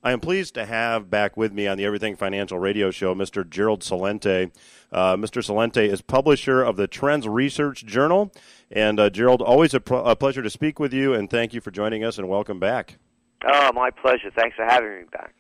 I am pleased to have back with me on the Everything Financial radio show Mr. Gerald Celente. Mr. Celente is publisher of the TrendsResearchInstitute. And Gerald, always a pleasure to speak with you, and thank you for joining us, and welcome back. Oh, my pleasure. Thanks for having me back.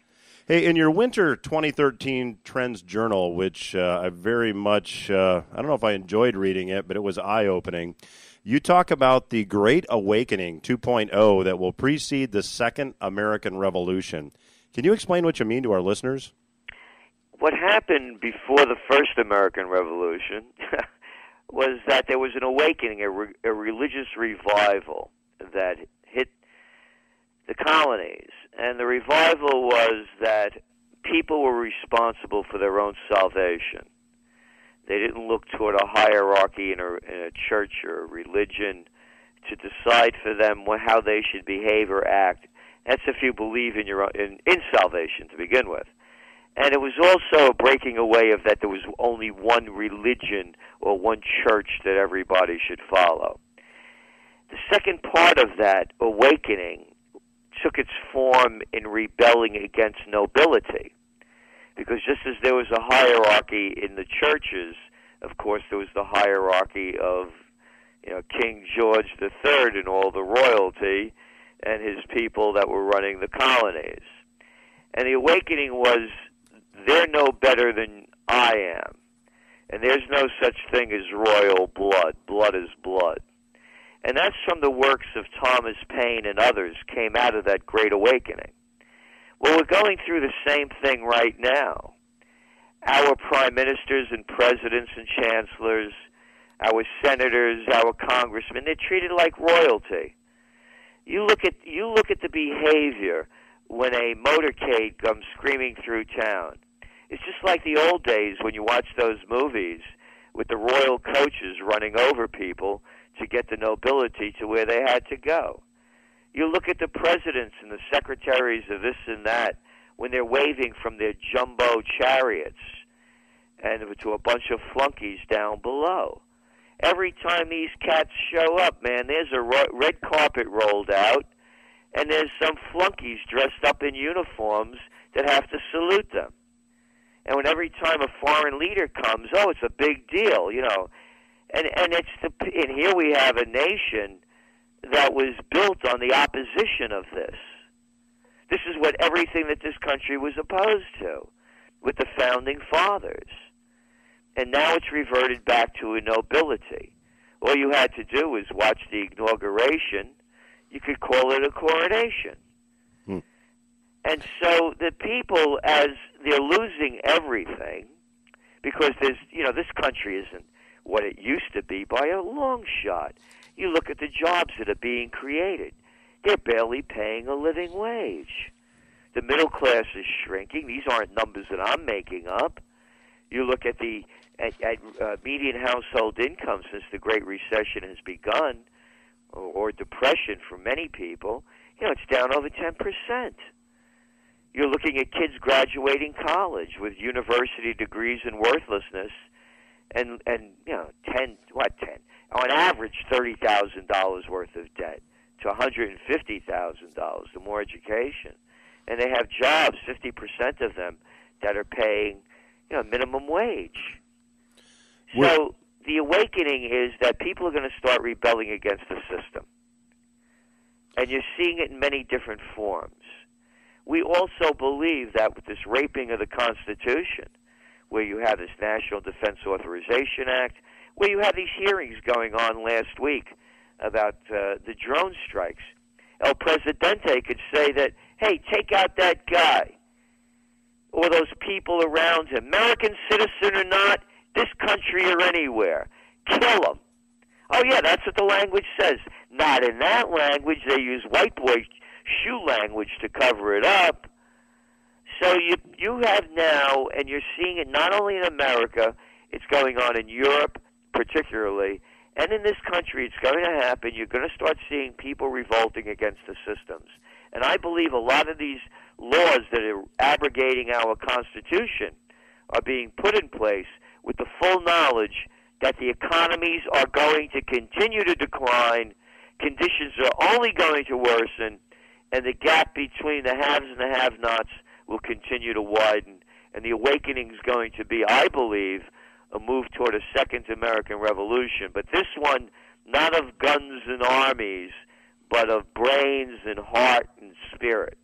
Hey, in your winter 2013 TrendsJournal, which I very much, I don't know if I enjoyed reading it, but it was eye-opening, you talk about the Great Awakening 2.0 that will precede the Second American Revolution. Can you explain what you mean to our listeners? What happened before the First American Revolution was that there was an awakening, a religious revival that hit the colonies. And the revival was that people were responsible for their own salvation. They didn't look toward a hierarchy in a church or a religion to decide for them how they should behave or act. That's if you believe in salvation to begin with. And it was also a breaking away of that there was only one religion or one church that everybody should follow. The second part of that awakening took its form in rebelling against nobility. Because just as there was a hierarchy in the churches, of course there was the hierarchy of King George III and all the royalty and his people that were running the colonies. And the awakening was, they're no better than I am. And there's no such thing as royal blood. Blood is blood. And that's from the works of Thomas Paine and others came out of that Great Awakening. Well, we're going through the same thing right now. Our prime ministers and presidents and chancellors, our senators, our congressmen, they're treated like royalty. You look at the behavior when a motorcade comes screaming through town. It's just like the old days when you watch those movies with the royal coaches running over people to get the nobility to where they had to go. You look at the presidents and the secretaries of this and that when they're waving from their jumbo chariots and to a bunch of flunkies down below. Every time these cats show up, man, there's a red carpet rolled out, and there's some flunkies dressed up in uniforms that have to salute them. And when every time a foreign leader comes, oh, it's a big deal, And here we have a nation that was built on the opposition of this. This is what everything that this country was opposed to with the founding fathers. And now it's reverted back to a nobility. All you had to do was watch the inauguration. You could call it a coronation. And so the people, as they're losing everything, because this country isn't what it used to be by a long shot. You look at the jobs that are being created. They're barely paying a living wage. The middle class is shrinking. These aren't numbers that I'm making up. You look at the median household income since the Great Recession has begun, or depression for many people, it's down over 10%. You're looking at kids graduating college with university degrees in worthlessness, and on average $30,000 worth of debt to $150,000, the more education. And they have jobs, 50% of them, that are paying minimum wage. So the awakening is that people are going to start rebelling against the system. And you're seeing it in many different forms. We also believe that with this raping of the Constitution, where you have this National Defense Authorization Act, where you have these hearings going on last week about the drone strikes, El Presidente could say that, hey, take out that guy or those people around him, American citizen or not, this country or anywhere. Kill them. Oh, yeah, that's what the language says. Not in that language. They use white boy shoe language to cover it up. So you have now, and you're seeing it not only in America, it's going on in Europe particularly, and in this country it's going to happen. You're going to start seeing people revolting against the systems. And I believe a lot of these laws that are abrogating our Constitution are being put in place with the full knowledge that the economies are going to continue to decline, conditions are only going to worsen, and the gap between the haves and the have-nots will continue to widen. And the awakening is going to be, I believe, a move toward a second American Revolution. But this one, not of guns and armies, but of brains and heart and spirit.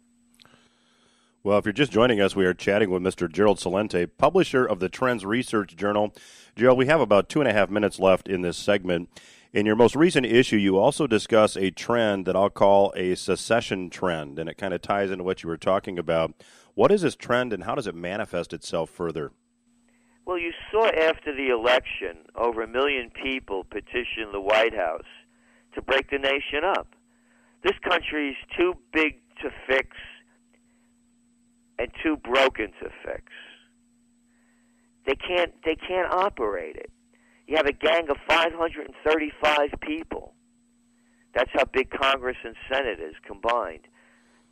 Well, if you're just joining us, we are chatting with Mr. Gerald Celente, publisher of the Trends Research Journal. Gerald, we have about 2.5 minutes left in this segment. In your most recent issue, you also discuss a trend that I'll call a secession trend, and it kind of ties into what you were talking about. What is this trend, and how does it manifest itself further? Well, you saw after the election, over 1 million people petitioned the White House to break the nation up. This country is too big to fix and too broken to fix. They can't operate it. You have a gang of 535 people. That's how big Congress and Senate is combined,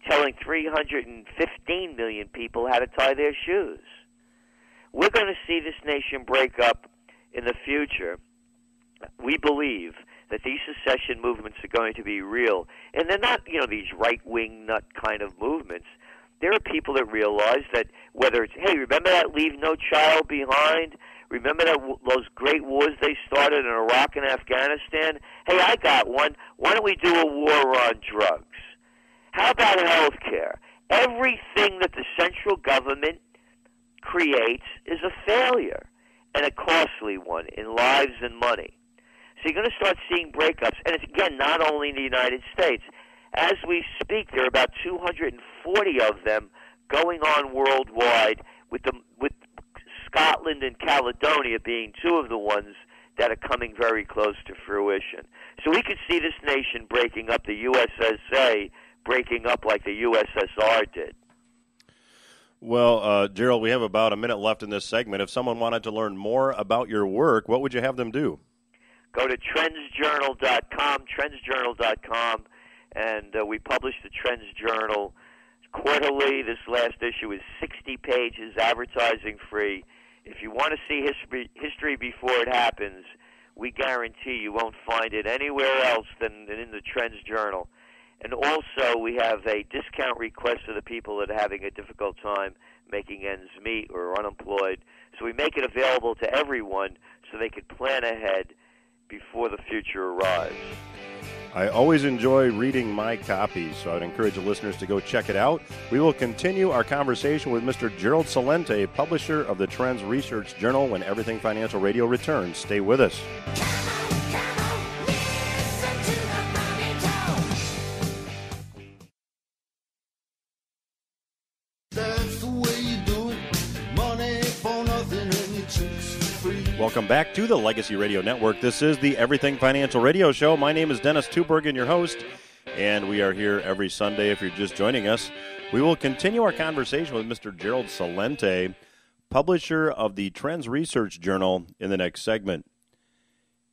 telling 315 million people how to tie their shoes. We're going to see this nation break up in the future. We believe that these secession movements are going to be real. And they're not, these right-wing nut kind of movements. There are people that realize that whether it's, hey, remember that Leave No Child Behind? Remember those great wars they started in Iraq and Afghanistan? Hey, I got one. Why don't we do a war on drugs? How about health care? Everything that the central government creates is a failure, and a costly one in lives and money. So you're going to start seeing breakups. And it's, again, not only in the United States. As we speak, there are about 240 of them going on worldwide, with Scotland and Caledonia being two of the ones that are coming very close to fruition. So we could see this nation breaking up, the USSA breaking up like the USSR did. Well, Gerald, we have about a minute left in this segment. If someone wanted to learn more about your work, what would you have them do? Go to TrendsJournal.com, and we publish the Trends Journal quarterly. This last issue is 60 pages, advertising free. If you want to see history before it happens, we guarantee you won't find it anywhere else than in the Trends Journal. And also, we have a discount request for the people that are having a difficult time making ends meet or are unemployed. So we make it available to everyone so they could plan ahead before the future arrives. I always enjoy reading my copies, so I'd encourage the listeners to go check it out. We will continue our conversation with Mr. Gerald Celente, publisher of the Trends Research Journal, when Everything Financial Radio returns. Stay with us. Welcome back to the Legacy Radio Network. This is the Everything Financial Radio Show. My name is Dennis Tubergen, your host, and we are here every Sunday if you're just joining us. We will continue our conversation with Mr. Gerald Celente, publisher of the Trends Research Journal, in the next segment.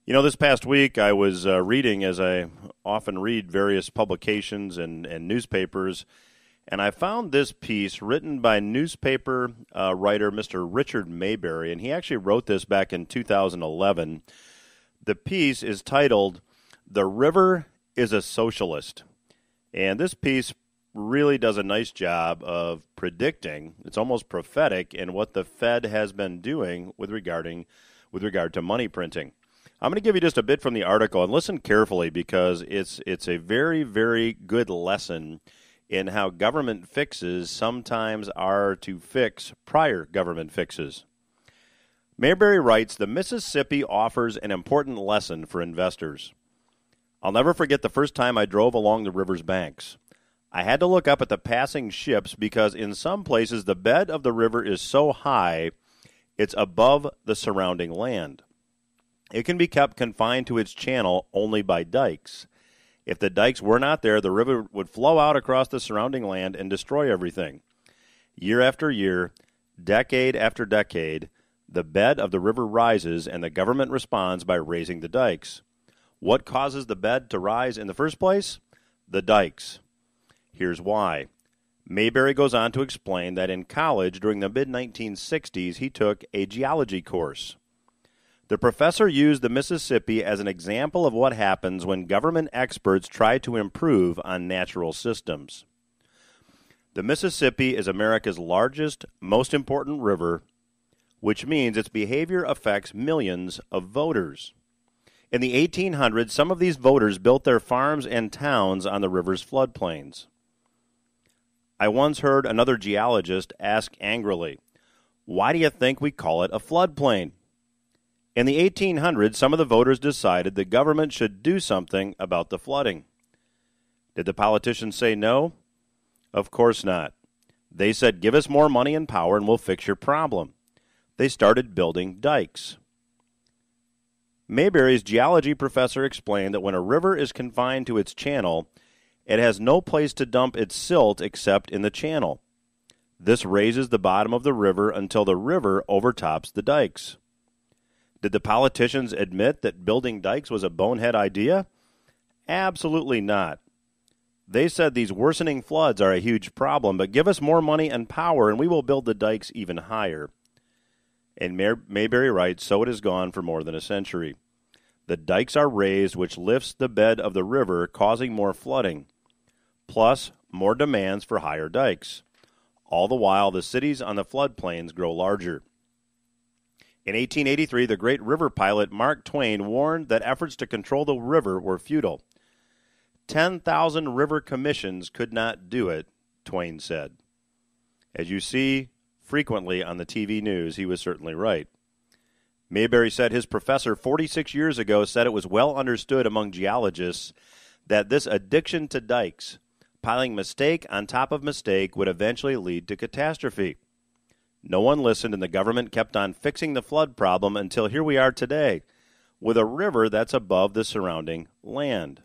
This past week I was reading, as I often read, various publications and newspapers, and I found this piece written by newspaper writer Mr. Richard Mayberry, and he actually wrote this back in 2011. The piece is titled, "The River is a Socialist." And this piece really does a nice job of predicting, it's almost prophetic, in what the Fed has been doing with regard to money printing. I'm going to give you just a bit from the article, and listen carefully, because it's a very, very good lesson in how government fixes sometimes are to fix prior government fixes. Mayberry writes, "The Mississippi offers an important lesson for investors. I'll never forget the first time I drove along the river's banks. I had to look up at the passing ships because in some places the bed of the river is so high it's above the surrounding land. It can be kept confined to its channel only by dikes. If the dikes were not there, the river would flow out across the surrounding land and destroy everything. Year after year, decade after decade, the bed of the river rises and the government responds by raising the dikes. What causes the bed to rise in the first place? The dikes. Here's why." Mayberry goes on to explain that in college during the mid-1960s, he took a geology course. The professor used the Mississippi as an example of what happens when government experts try to improve on natural systems. The Mississippi is America's largest, most important river, which means its behavior affects millions of voters. In the 1800s, some of these voters built their farms and towns on the river's floodplains. I once heard another geologist ask angrily, "Why do you think we call it a floodplain?" In the 1800s, some of the voters decided the government should do something about the flooding. Did the politicians say no? Of course not. They said, "Give us more money and power and we'll fix your problem." They started building dikes. Mayberry's geology professor explained that when a river is confined to its channel, it has no place to dump its silt except in the channel. This raises the bottom of the river until the river overtops the dikes. Did the politicians admit that building dikes was a bonehead idea? Absolutely not. They said these worsening floods are a huge problem, but give us more money and power and we will build the dikes even higher. And Mayberry writes, so it has gone for more than a century. The dikes are raised, which lifts the bed of the river, causing more flooding, plus more demands for higher dikes. All the while, the cities on the floodplains grow larger. In 1883, the great river pilot Mark Twain warned that efforts to control the river were futile. 10,000 river commissions could not do it, Twain said. As you see frequently on the TV news, he was certainly right. Mayberry said his professor 46 years ago said it was well understood among geologists that this addiction to dikes, piling mistake on top of mistake, would eventually lead to catastrophe. No one listened, and the government kept on fixing the flood problem until here we are today, with a river that's above the surrounding land.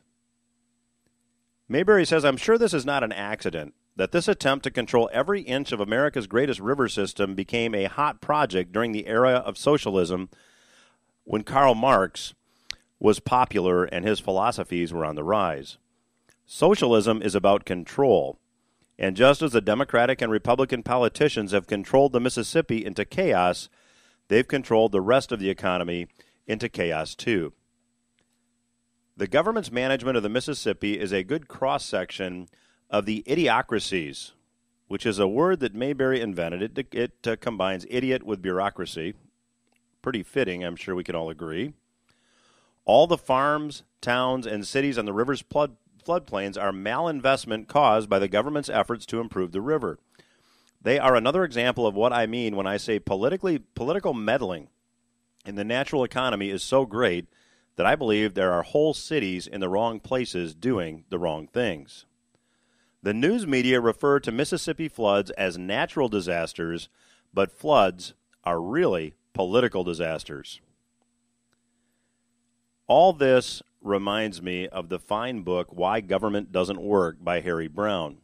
Mayberry says, I'm sure this is not an accident, that this attempt to control every inch of America's greatest river system became a hot project during the era of socialism when Karl Marx was popular and his philosophies were on the rise. Socialism is about control, and just as the Democratic and Republican politicians have controlled the Mississippi into chaos, they've controlled the rest of the economy into chaos too. The government's management of the Mississippi is a good cross-section of the idiocracies, which is a word that Mayberry invented. It combines idiot with bureaucracy. Pretty fitting, I'm sure we can all agree. All the farms, towns, and cities on the river's floodplains are malinvestment caused by the government's efforts to improve the river. They are another example of what I mean when I say political meddling in the natural economy is so great that I believe there are whole cities in the wrong places doing the wrong things. The news media refer to Mississippi floods as natural disasters, but floods are really political disasters. All this reminds me of the fine book, Why Government Doesn't Work, by Harry Brown.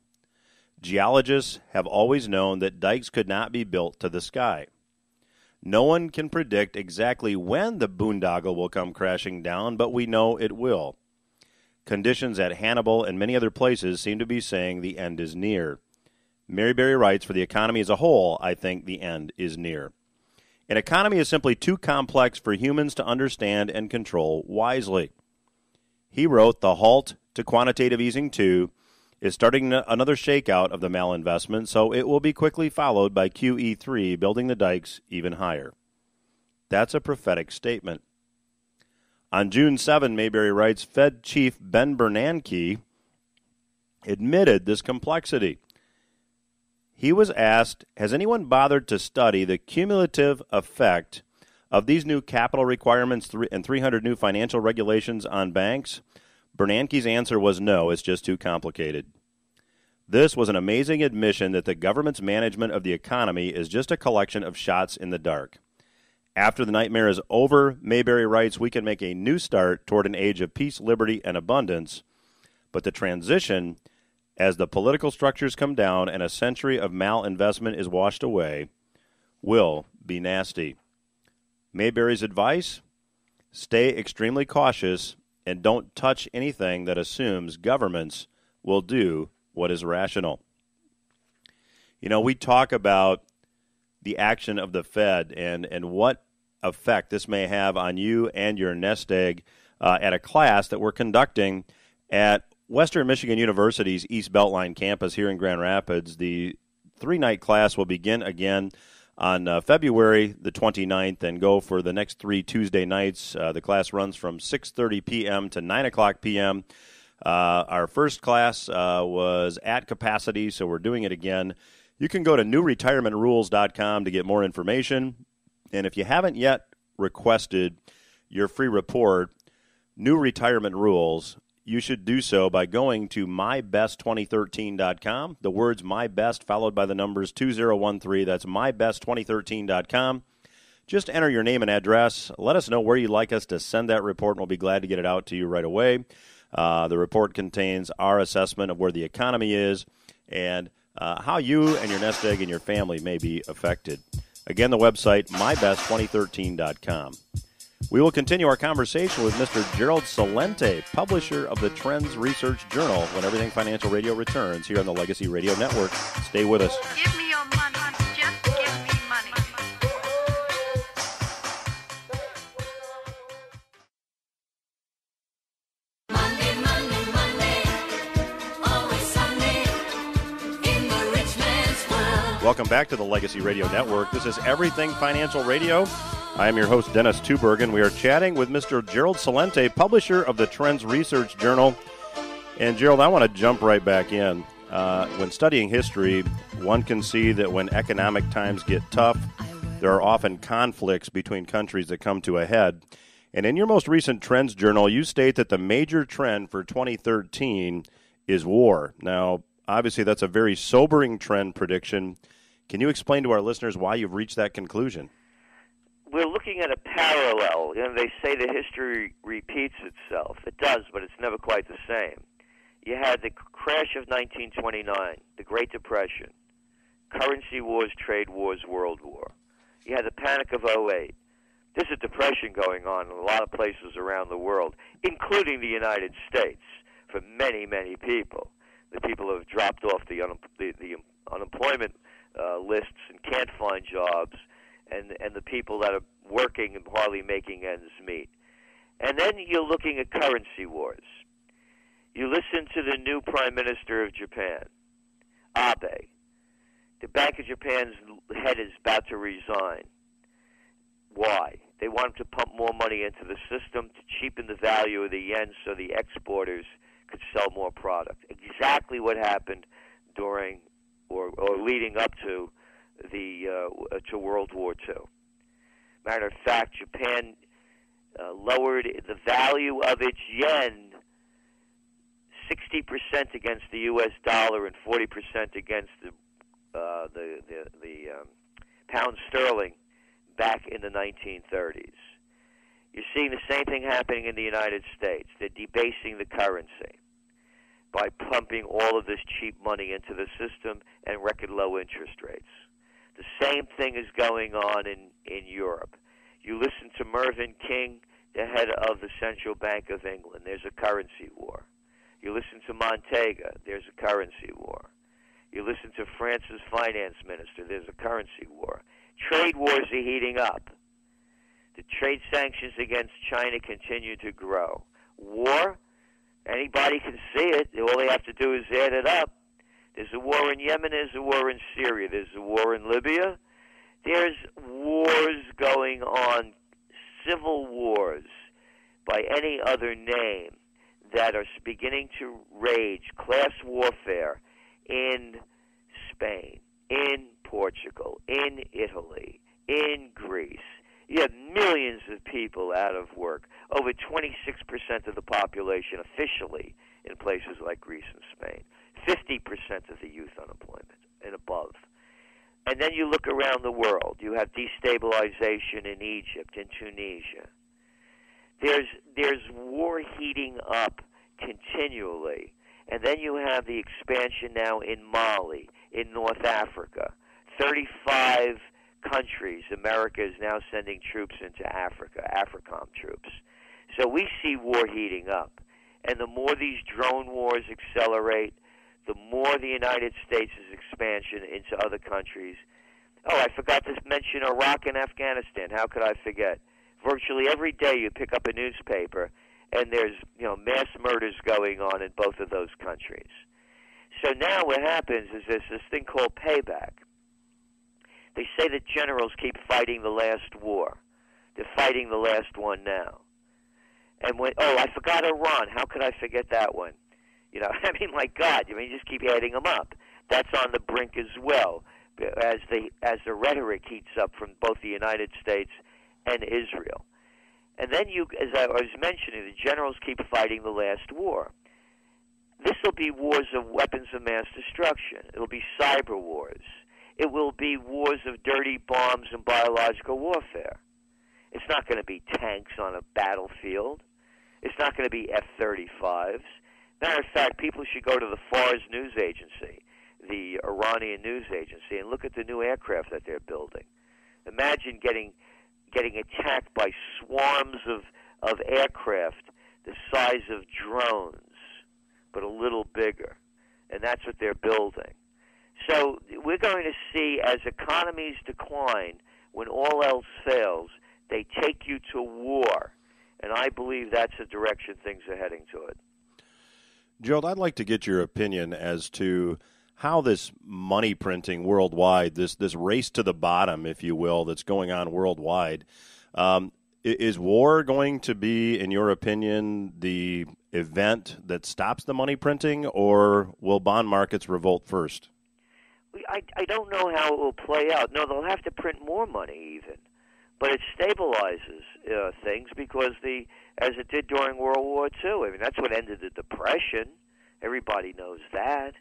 Geologists have always known that dikes could not be built to the sky. No one can predict exactly when the boondoggle will come crashing down, but we know it will. Conditions at Hannibal and many other places seem to be saying the end is near. Mayberry writes, for the economy as a whole, I think the end is near. An economy is simply too complex for humans to understand and control wisely. He wrote, the halt to quantitative easing 2 is starting another shakeout of the malinvestment, so it will be quickly followed by QE3, building the dikes even higher. That's a prophetic statement. On June 7, Mayberry writes, Fed Chief Ben Bernanke admitted this complexity. He was asked, has anyone bothered to study the cumulative effect of these new capital requirements and 300 new financial regulations on banks? Bernanke's answer was no, it's just too complicated. This was an amazing admission that the government's management of the economy is just a collection of shots in the dark. After the nightmare is over, Mayberry writes, we can make a new start toward an age of peace, liberty, and abundance, but the transition, as the political structures come down and a century of malinvestment is washed away, will be nasty. Mayberry's advice? Stay extremely cautious and don't touch anything that assumes governments will do what is rational. You know, we talk about the action of the Fed and what effect this may have on you and your nest egg at a class that we're conducting at Western Michigan University's East Beltline campus here in Grand Rapids, the 3-night class will begin again on February the 29th and go for the next 3 Tuesday nights. The class runs from 6:30 p.m. to 9 o'clock p.m. Our first class was at capacity, so we're doing it again. You can go to newretirementrules.com to get more information. And if you haven't yet requested your free report, New Retirement Rules, you should do so by going to mybest2013.com. The words MyBest followed by the numbers 2013. That's mybest2013.com. Just enter your name and address. Let us know where you'd like us to send that report, and we'll be glad to get it out to you right away. The report contains our assessment of where the economy is and how you and your nest egg and your family may be affected. Again, the website, mybest2013.com. We will continue our conversation with Mr. Gerald Celente, publisher of the Trends Research Journal, when Everything Financial Radio returns here on the Legacy Radio Network. Stay with us. Give me your money. Just give me money. Monday, Monday, Monday, always Sunday, in the rich man's world. Welcome back to the Legacy Radio Network. This is Everything Financial Radio. I am your host, Dennis Tubergen. We are chatting with Mr. Gerald Celente, publisher of the Trends Research Journal. And, Gerald, I want to jump right back in. When studying history, one can see that when economic times get tough, there are often conflicts between countries that come to a head. And in your most recent Trends Journal, you state that the major trend for 2013 is war. Now, obviously, that's a very sobering trend prediction. Can you explain to our listeners why you've reached that conclusion? We're looking at a parallel. They say the history repeats itself. It does, but it's never quite the same. You had the crash of 1929, the Great Depression, currency wars, trade wars, World War. You had the Panic of '08. There's a depression going on in a lot of places around the world, including the United States, for many, many people. The people who have dropped off the unemployment lists and can't find jobs, and the people that are working and hardly making ends meet. And then you're looking at currency wars. You listen to the new Prime Minister of Japan, Abe. The Bank of Japan's head is about to resign. Why? They want him to pump more money into the system to cheapen the value of the yen so the exporters could sell more product. Exactly what happened during or leading up to to World War II. Matter of fact, Japan lowered the value of its yen 60% against the U.S. dollar and 40% against the pound sterling back in the 1930s. You're seeing the same thing happening in the United States. They're debasing the currency by pumping all of this cheap money into the system and record low interest rates. The same thing is going on in Europe. You listen to Mervyn King, the head of the Central Bank of England. There's a currency war. You listen to Montega. There's a currency war. You listen to France's finance minister. There's a currency war. Trade wars are heating up. The trade sanctions against China continue to grow. War, anybody can see it. All they have to do is add it up. There's a war in Yemen. There's a war in Syria. There's a war in Libya. There's wars going on, civil wars by any other name that are beginning to rage, class warfare in Spain, in Portugal, in Italy, in Greece. You have millions of people out of work, over 26% of the population officially in places like Greece and Spain, 50% of the youth unemployment and above. And then you look around the world. You have destabilization in Egypt, in Tunisia. There's war heating up continually. And then you have the expansion now in Mali, in North Africa. 35 countries, America is now sending troops into Africa, AFRICOM troops. So we see war heating up. And the more these drone wars accelerate, the more the United States' expansion into other countries. Oh, I forgot to mention Iraq and Afghanistan. How could I forget? Virtually every day you pick up a newspaper, and there's mass murders going on in both of those countries. So now what happens is there's this thing called payback. They say that generals keep fighting the last war. They're fighting the last one now. And I forgot Iran. How could I forget that one? I mean, my God, you just keep adding them up. That's on the brink as well, as the rhetoric heats up from both the United States and Israel. And then as I was mentioning, the generals keep fighting the last war. This will be wars of weapons of mass destruction. It'll be cyber wars. It will be wars of dirty bombs and biological warfare. It's not going to be tanks on a battlefield. It's not going to be F-35s. Matter of fact, people should go to the Fars news agency, the Iranian news agency, and look at the new aircraft that they're building. Imagine getting attacked by swarms of aircraft the size of drones, but a little bigger. And that's what they're building. So we're going to see, as economies decline, when all else fails, they take you to war. And I believe that's the direction things are heading to it. Gerald, I'd like to get your opinion as to how this money printing worldwide, this race to the bottom, if you will, that's going on worldwide, is war going to be, in your opinion, the event that stops the money printing, or will bond markets revolt first? I don't know how it will play out. No, they'll have to print more money even. But it stabilizes things because as it did during World War II. I mean, that's what ended the Depression. Everybody knows that.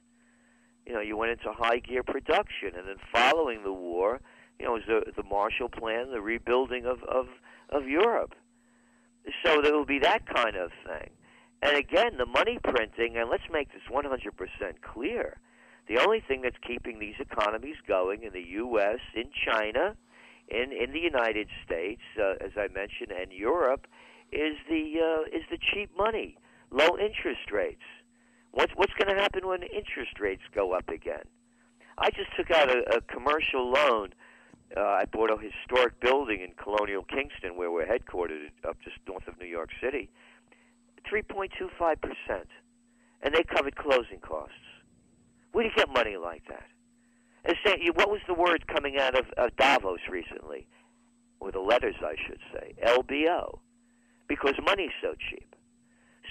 You went into high gear production, and then following the war, was the Marshall Plan, the rebuilding of Europe. So there will be that kind of thing. And again, the money printing, and let's make this 100% clear, the only thing that's keeping these economies going in the U.S., in China, in the United States, as I mentioned, and Europe, is the cheap money, low interest rates. What's going to happen when interest rates go up again? I just took out a commercial loan. I bought a historic building in Colonial Kingston, where we're headquartered, up just north of New York City, 3.25%, and they covered closing costs. Where do you get money like that? And what was the word coming out of Davos recently? Or the letters, I should say. LBO. Because money's so cheap.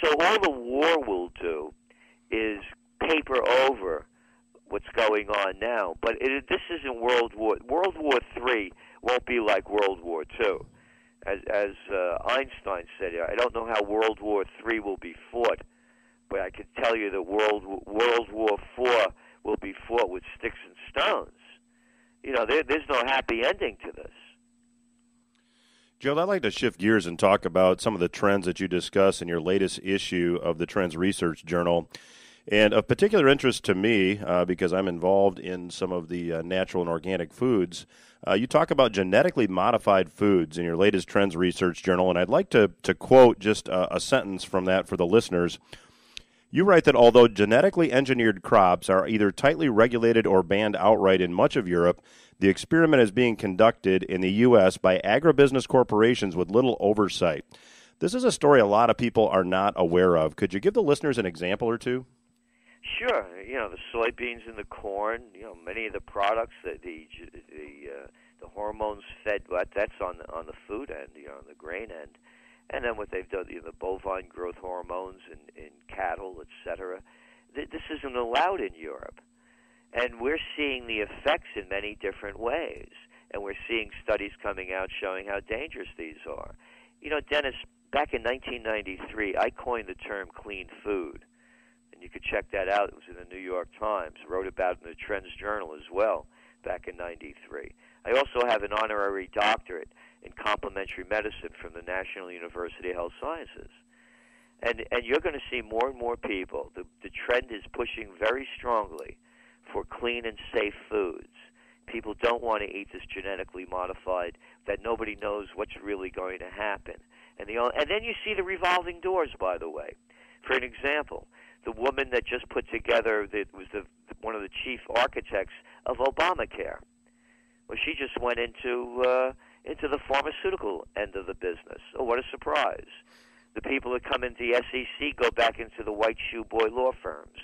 So all the war will do is paper over what's going on now. But this isn't World War. World War III won't be like World War II. As Einstein said, I don't know how World War III will be fought, but I can tell you that World War IV will be fought with sticks and stones. There's no happy ending to this. Gerald, I'd like to shift gears and talk about some of the trends that you discuss in your latest issue of the Trends Research Journal. And of particular interest to me, because I'm involved in some of the natural and organic foods, you talk about genetically modified foods in your latest Trends Research Journal, and I'd like to quote just a sentence from that for the listeners. You write that although genetically engineered crops are either tightly regulated or banned outright in much of Europe, the experiment is being conducted in the U.S. by agribusiness corporations with little oversight. This is a story a lot of people are not aware of. Could you give the listeners an example or two? Sure. The soybeans and the corn, many of the products, that the hormones fed, that's on the food end, on the grain end. And then what they've done, the bovine growth hormones in cattle, etc. This isn't allowed in Europe. And we're seeing the effects in many different ways. And we're seeing studies coming out showing how dangerous these are. Dennis, back in 1993, I coined the term clean food. And you could check that out. It was in the New York Times. Wrote about it in the TrendsJournal as well back in 93. I also have an honorary doctorate in complementary medicine from the National University of Health Sciences. And you're going to see more and more people. The trend is pushing very strongly for clean and safe foods. People don't want to eat this genetically modified, that nobody knows what's really going to happen. And then you see the revolving doors, by the way. For an example, the woman that just put together, that was one of the chief architects of Obamacare. Well, she just went into the pharmaceutical end of the business. Oh, what a surprise. The people that come into the SEC go back into the white shoe boy law firms,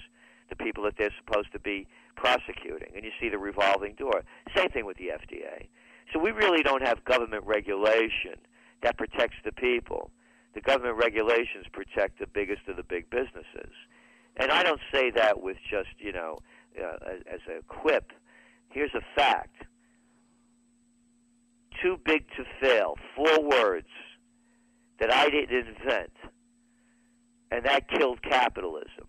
the people that they're supposed to be prosecuting, and you see the revolving door. Same thing with the FDA. So we really don't have government regulation that protects the people. The government regulations protect the biggest of the big businesses. And I don't say that with just, as a quip. Here's a fact. Too big to fail. 4 words that I didn't invent. And that killed capitalism.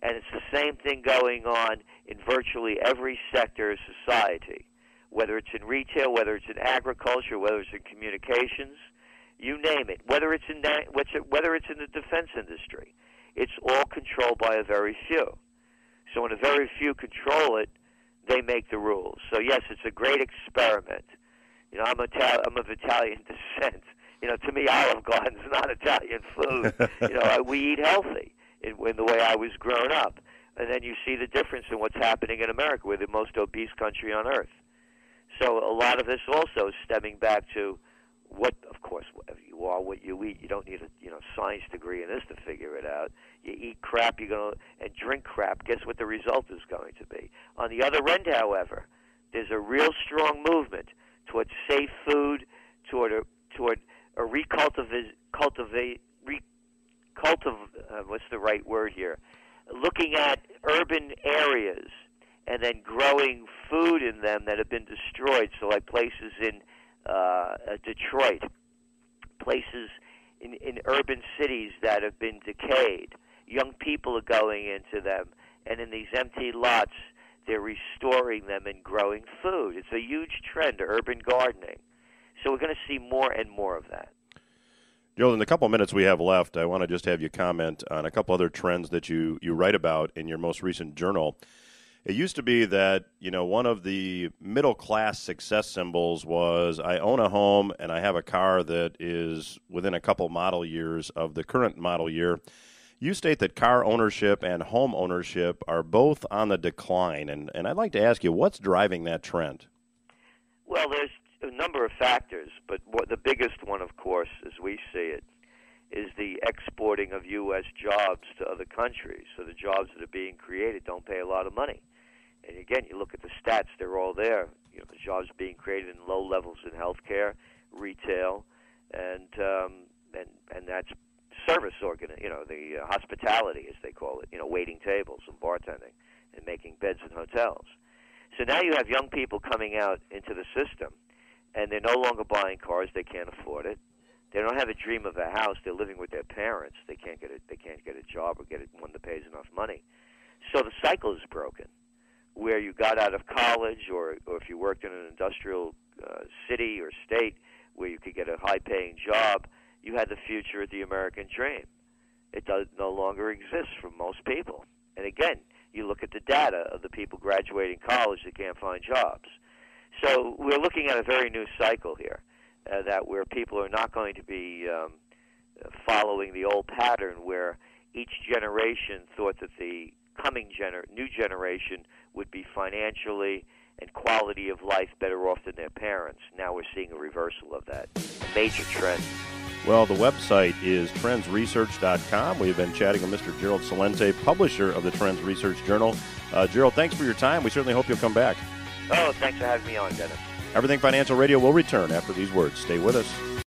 And it's the same thing going on in virtually every sector of society, whether it's in retail, whether it's in agriculture, whether it's in communications, you name it. Whether it's in the defense industry, it's all controlled by a very few. So when a very few control it, they make the rules. So yes, it's a great experiment. I'm of Italian descent. To me, Olive Garden's not Italian food. We eat healthy in the way I was grown up. And then you see the difference in what's happening in America. We're the most obese country on earth. So a lot of this also is stemming back to what, of course, you are what you eat. You don't need a science degree in this to figure it out. You eat crap, and drink crap. Guess what the result is going to be? On the other end, however, there's a real strong movement towards safe food, toward a what's the right word here? Looking at urban areas and then growing food in them that have been destroyed. So like places in Detroit, places in urban cities that have been decayed. Young people are going into them, and in these empty lots, they're restoring them and growing food. It's a huge trend, urban gardening. So we're going to see more and more of that. Joe, in the couple of minutes we have left, I want to just have you comment on a couple other trends that you write about in your most recent journal. It used to be that, one of the middle-class success symbols was I own a home and I have a car that is within a couple model years of the current model year. You state that car ownership and home ownership are both on the decline, and I'd like to ask you, what's driving that trend? Well, there's a number of factors, but the biggest one, of course, as we see it, is the exporting of U.S. jobs to other countries. So the jobs that are being created don't pay a lot of money. And again, you look at the stats; they're all there. The jobs being created in low levels in healthcare, retail, and that's service the hospitality, as they call it. Waiting tables and bartending and making beds in hotels. So now you have young people coming out into the system, and they're no longer buying cars; they can't afford it. They don't have a dream of a house; they're living with their parents. They can't get a job or get one that pays enough money. So the cycle is broken. Where you got out of college, or if you worked in an industrial city or state where you could get a high-paying job, you had the future of the American dream. It no longer exists for most people. And again, you look at the data of the people graduating college that can't find jobs. So we're looking at a very new cycle here, where people are not going to be following the old pattern where each generation thought that the coming new generation would be financially and quality of life better off than their parents. Now we're seeing a reversal of that. A major trend. Well, the website is TrendsResearch.com. We've been chatting with Mr. Gerald Celente, publisher of the Trends Research Journal. Gerald, thanks for your time. We certainly hope you'll come back. Oh, thanks for having me on, Dennis. Everything Financial Radio will return after these words. Stay with us.